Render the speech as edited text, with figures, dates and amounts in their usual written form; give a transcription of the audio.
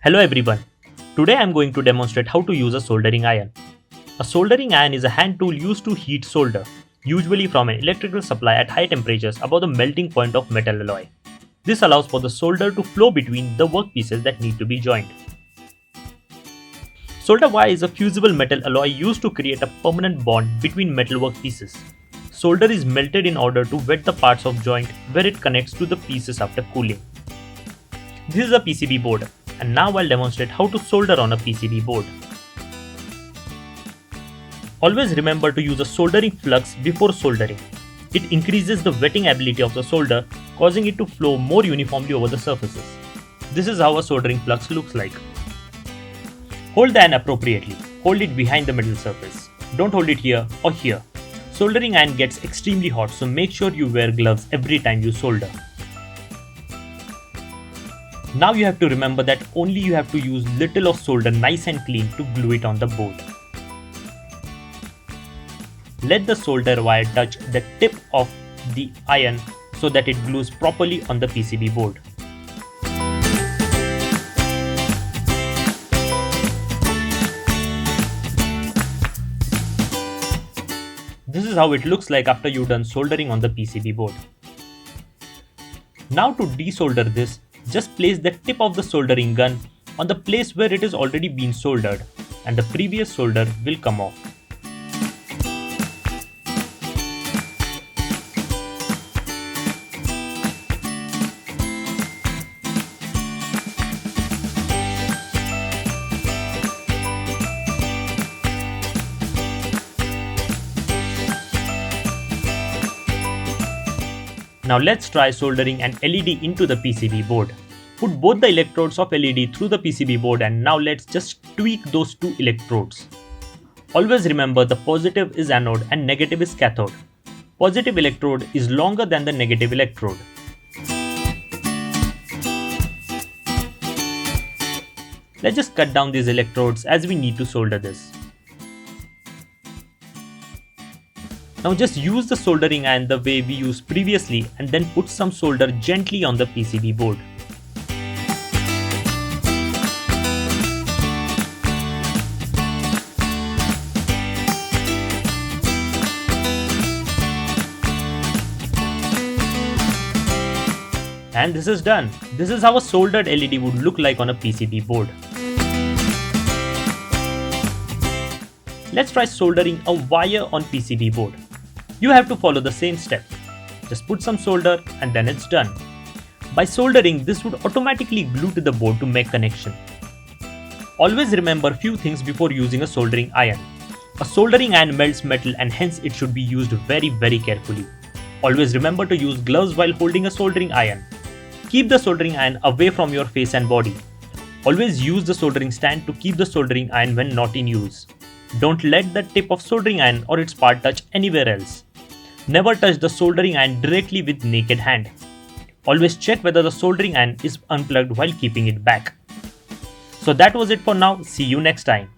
Hello everyone. Today I am going to demonstrate how to use a soldering iron. A soldering iron is a hand tool used to heat solder, usually from an electrical supply at high temperatures above the melting point of metal alloy. This allows for the solder to flow between the workpieces that need to be joined. Solder wire is a fusible metal alloy used to create a permanent bond between metal workpieces. Solder is melted in order to wet the parts of joint where it connects to the pieces after cooling. This is a PCB board, and now I'll demonstrate how to solder on a PCB board. Always remember to use a soldering flux before soldering. It increases the wetting ability of the solder, causing it to flow more uniformly over the surfaces. This is how a soldering flux looks like. Hold the iron appropriately. Hold it behind the metal surface. Don't hold it here or here. Soldering iron gets extremely hot, so make sure you wear gloves every time you solder. Now you have to remember that only you have to use little of solder nice and clean to glue it on the board. Let the solder wire touch the tip of the iron so that it glues properly on the PCB board. This is how it looks like after you've done soldering on the PCB board. Now to desolder this, just place the tip of the soldering gun on the place where it has already been soldered, and the previous solder will come off. Now let's try soldering an LED into the PCB board. Put both the electrodes of LED through the PCB board, and now let's just tweak those two electrodes. Always remember the positive is anode and negative is cathode. Positive electrode is longer than the negative electrode. Let's just cut down these electrodes as we need to solder this. Now just use the soldering iron the way we used previously, and then put some solder gently on the PCB board. And this is done. This is how a soldered LED would look like on a PCB board. Let's try soldering a wire on PCB board. You have to follow the same step. Just put some solder and then it's done. By soldering, this would automatically glue to the board to make connection. Always remember few things before using a soldering iron. A soldering iron melts metal, and hence it should be used very carefully. Always remember to use gloves while holding a soldering iron. Keep the soldering iron away from your face and body. Always use the soldering stand to keep the soldering iron when not in use. Don't let the tip of soldering iron or its part touch anywhere else. Never touch the soldering iron directly with naked hand. Always check whether the soldering iron is unplugged while keeping it back. So that was it for now. See you next time.